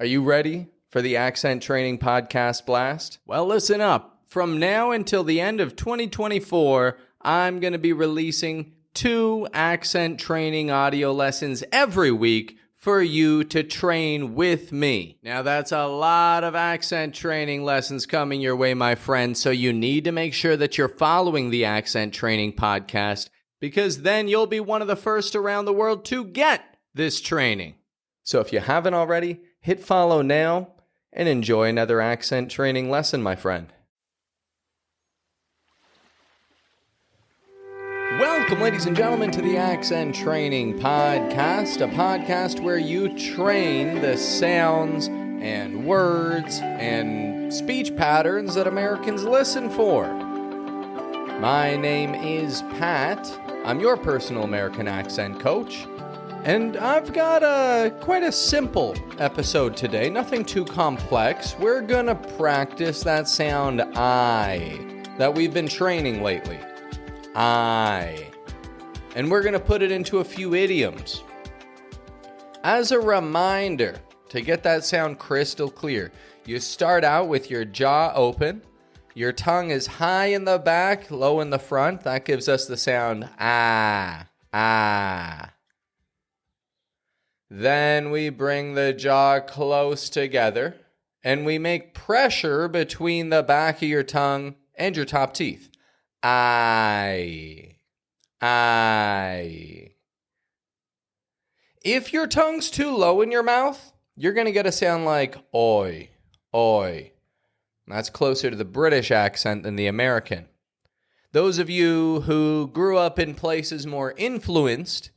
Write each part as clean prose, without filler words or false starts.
Are you ready for the Accent Training Podcast Blast? Well, listen up. From now until the end of 2024, I'm going to be releasing 2 accent training audio lessons every week for you to train with me. Now, that's a lot of accent training lessons coming your way, my friend, so you need to make sure that you're following the Accent Training Podcast, because then you'll be one of the first around the world to get this training. So if you haven't already, hit follow now and enjoy another accent training lesson, my friend. Welcome, ladies and gentlemen, to the Accent Training Podcast, a podcast where you train the sounds and words and speech patterns that Americans listen for. My name is Pat. I'm your personal American accent coach, and I've got quite a simple episode today, nothing too complex. We're gonna practice that sound I that we've been training lately. I. And we're going to put it into a few idioms. As a reminder, to get that sound crystal clear, you start out with your jaw open. Your tongue is high in the back, low in the front. That gives us the sound ah, ah. Then we bring the jaw close together, and we make pressure between the back of your tongue and your top teeth. I. If your tongue's too low in your mouth, you're going to get a sound like oi, oi. That's closer to the British accent than the American. Those of you who grew up in places more influenced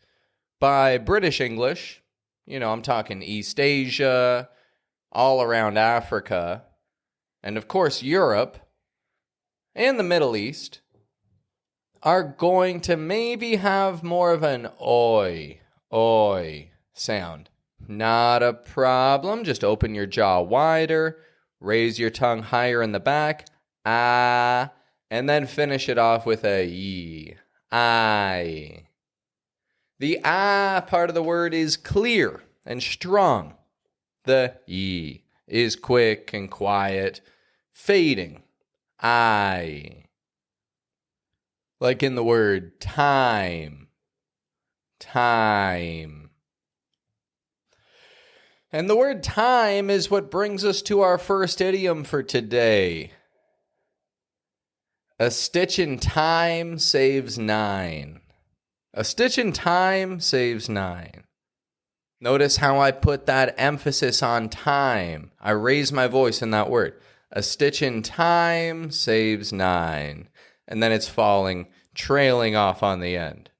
by British English, I'm talking East Asia, all around Africa, and of course Europe, and the Middle East, are going to maybe have more of an oi, oi sound. Not a problem. Just open your jaw wider, raise your tongue higher in the back, ah, and then finish it off with a yi, I. The ah part of the word is clear and strong. The yi is quick and quiet, fading. I. Like in the word time. Time. And the word time is what brings us to our first idiom for today. A stitch in time saves 9. A stitch in time saves 9. Notice how I put that emphasis on time. I raise my voice in that word. A stitch in time saves 9. And then it's trailing off on the end.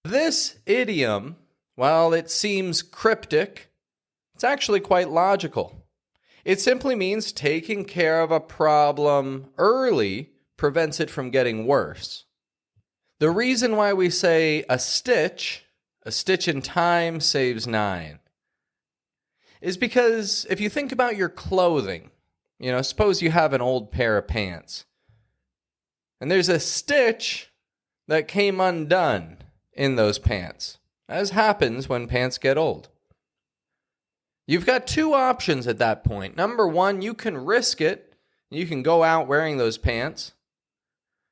This idiom, while it seems cryptic, it's actually quite logical. It simply means taking care of a problem early prevents it from getting worse. The reason why we say a stitch in time saves 9, is because if you think about your clothing, suppose you have an old pair of pants, and there's a stitch that came undone in those pants, as happens when pants get old. You've got 2 options at that point. Number 1, you can risk it. You can go out wearing those pants,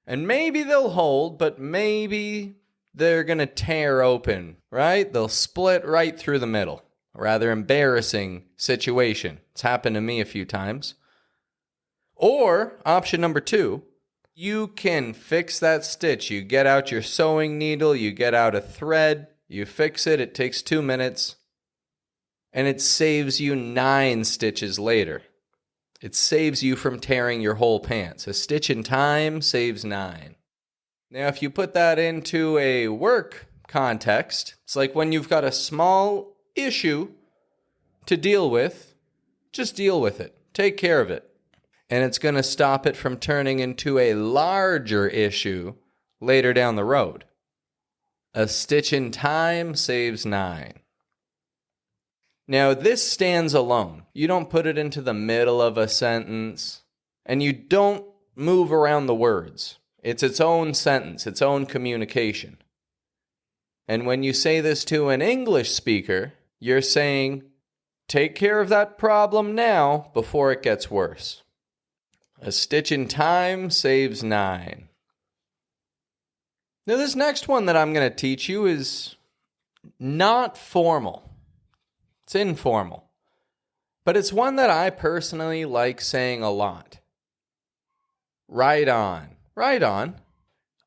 and maybe they'll hold, but maybe they're going to tear open, right? They'll split right through the middle. A rather embarrassing situation. It's happened to me a few times. Or, option number 2, you can fix that stitch. You get out your sewing needle, you get out a thread, you fix it, it takes 2 minutes, and it saves you 9 stitches later. It saves you from tearing your whole pants. A stitch in time saves 9. Now, if you put that into a work context, it's like when you've got a small issue to deal with, just deal with it. Take care of it. And it's going to stop it from turning into a larger issue later down the road. A stitch in time saves 9. Now, this stands alone. You don't put it into the middle of a sentence, and you don't move around the words. It's its own sentence, its own communication. And when you say this to an English speaker, you're saying, take care of that problem now before it gets worse. A stitch in time saves 9. Now, this next one that I'm going to teach you is not formal. It's informal. But it's one that I personally like saying a lot. Right on. Right on.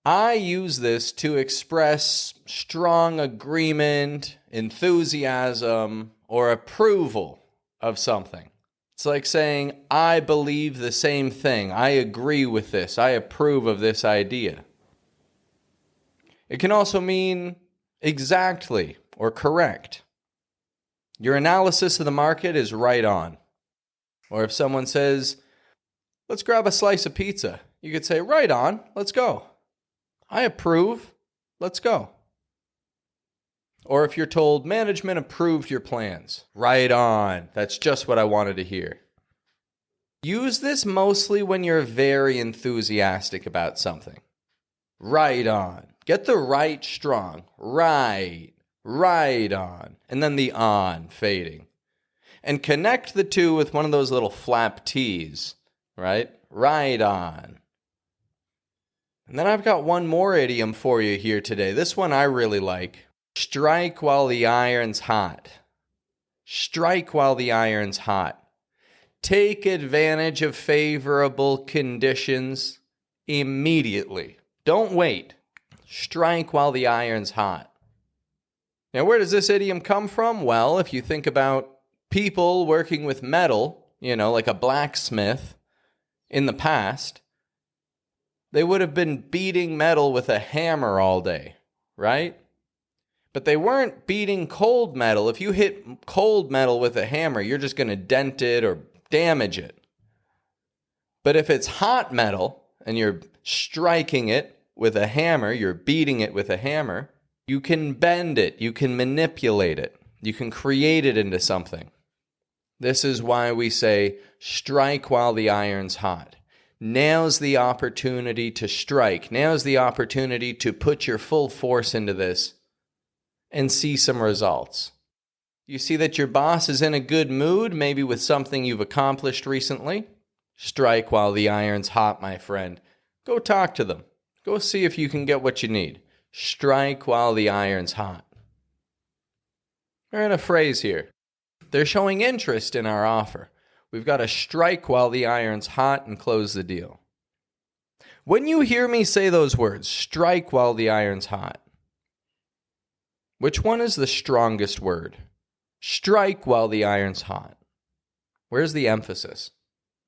I use this to express strong agreement, enthusiasm, or approval of something. It's like saying, I believe the same thing. I agree with this. I approve of this idea. It can also mean exactly or correct. Your analysis of the market is right on. Or if someone says, let's grab a slice of pizza, you could say, right on, let's go. I approve, let's go. Or if you're told, management approved your plans, right on, that's just what I wanted to hear. Use this mostly when you're very enthusiastic about something. Right on. Get the right strong. Right on. And then the on fading. And connect the two with one of those little flap T's, right? Right on. And then I've got one more idiom for you here today. This one I really like. Strike while the iron's hot. Strike while the iron's hot. Take advantage of favorable conditions immediately. Don't wait. Strike while the iron's hot. Now, where does this idiom come from? Well, if you think about people working with metal, like a blacksmith in the past, they would have been beating metal with a hammer all day, right? But they weren't beating cold metal. If you hit cold metal with a hammer, you're just going to dent it or damage it. But if it's hot metal and you're striking it with a hammer, you're beating it with a hammer, you can bend it, you can manipulate it, you can create it into something. This is why we say, strike while the iron's hot. Now's the opportunity to strike. Now's the opportunity to put your full force into this and see some results. You see that your boss is in a good mood, maybe with something you've accomplished recently? Strike while the iron's hot, my friend. Go talk to them. Go see if you can get what you need. Strike while the iron's hot. We're in a phrase here. They're showing interest in our offer. We've got to strike while the iron's hot and close the deal. When you hear me say those words, strike while the iron's hot, which one is the strongest word? Strike while the iron's hot. Where's the emphasis?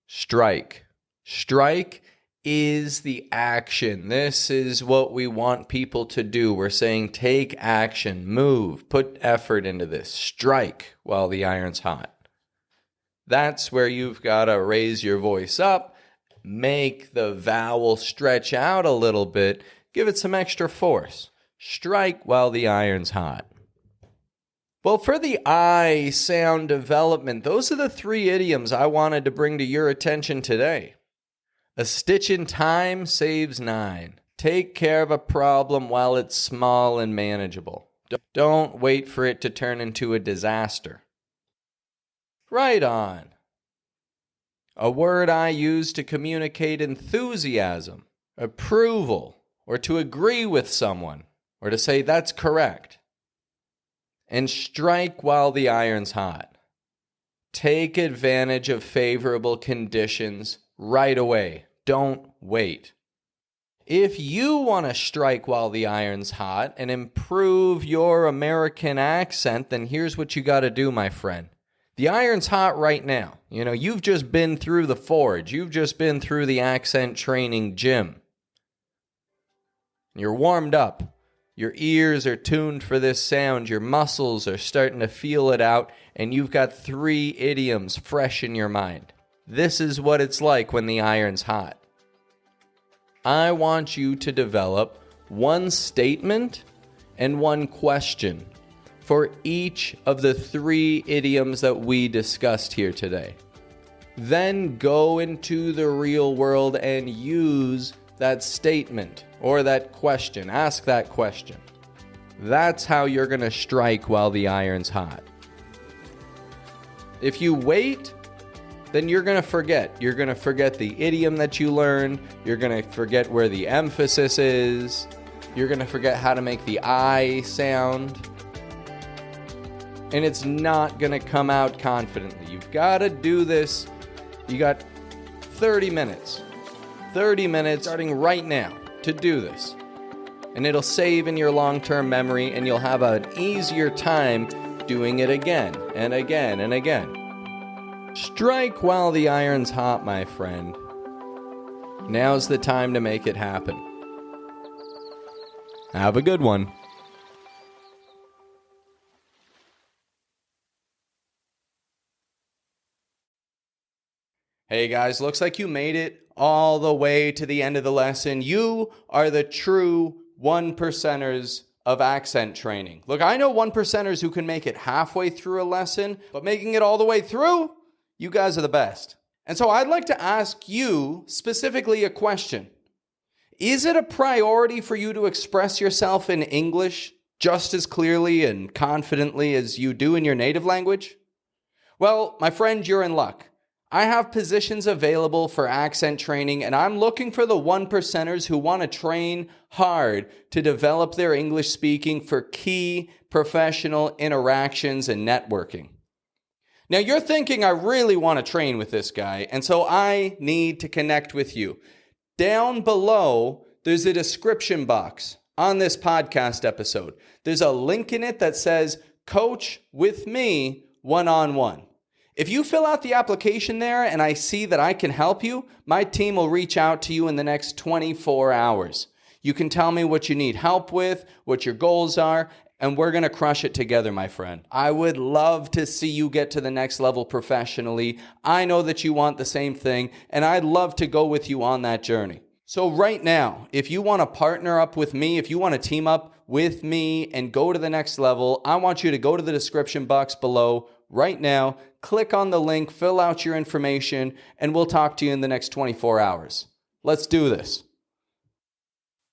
Strike. Strike is the action. This is what we want people to do. We're saying take action, move, put effort into this. Strike while the iron's hot. That's where you've got to raise your voice up, make the vowel stretch out a little bit, give it some extra force. Strike while the iron's hot. Well, for the I sound development, those are the 3 idioms I wanted to bring to your attention today. A stitch in time saves 9. Take care of a problem while it's small and manageable. Don't wait for it to turn into a disaster. Right on. A word I use to communicate enthusiasm, approval, or to agree with someone, or to say that's correct. And strike while the iron's hot. Take advantage of favorable conditions right away. Don't wait. If you want to strike while the iron's hot and improve your American accent, then here's what you got to do, my friend. The iron's hot right now. You've just been through the forge. You've just been through the accent training gym. You're warmed up. Your ears are tuned for this sound. Your muscles are starting to feel it out. And you've got 3 idioms fresh in your mind. This is what it's like when the iron's hot. I want you to develop 1 statement and 1 question for each of the 3 idioms that we discussed here today. Then go into the real world and use that statement or that question. Ask that question. That's how you're going to strike while the iron's hot. If you wait, then you're going to forget. You're going to forget the idiom that you learned. You're going to forget where the emphasis is. You're going to forget how to make the I sound. And it's not going to come out confidently. You've got to do this. You got 30 minutes. 30 minutes starting right now to do this. And it'll save in your long-term memory, and you'll have an easier time doing it again and again and again. Strike while the iron's hot, my friend. Now's the time to make it happen. Have a good one. Hey guys, looks like you made it all the way to the end of the lesson. You are the true 1%ers of accent training. Look, I know 1%ers who can make it halfway through a lesson, but making it all the way through, you guys are the best. And so I'd like to ask you specifically a question. Is it a priority for you to express yourself in English just as clearly and confidently as you do in your native language? Well, my friend, you're in luck. I have positions available for accent training, and I'm looking for the 1%ers who want to train hard to develop their English speaking for key professional interactions and networking. Now, you're thinking, I really want to train with this guy, and so I need to connect with you. Down below, there's a description box on this podcast episode. There's a link in it that says, Coach with me one-on-one. If you fill out the application there and I see that I can help you, my team will reach out to you in the next 24 hours. You can tell me what you need help with, what your goals are, and we're going to crush it together, my friend. I would love to see you get to the next level professionally. I know that you want the same thing, and I'd love to go with you on that journey. So right now, if you want to partner up with me, if you want to team up with me and go to the next level, I want you to go to the description box below right now, click on the link, fill out your information, and we'll talk to you in the next 24 hours. Let's do this.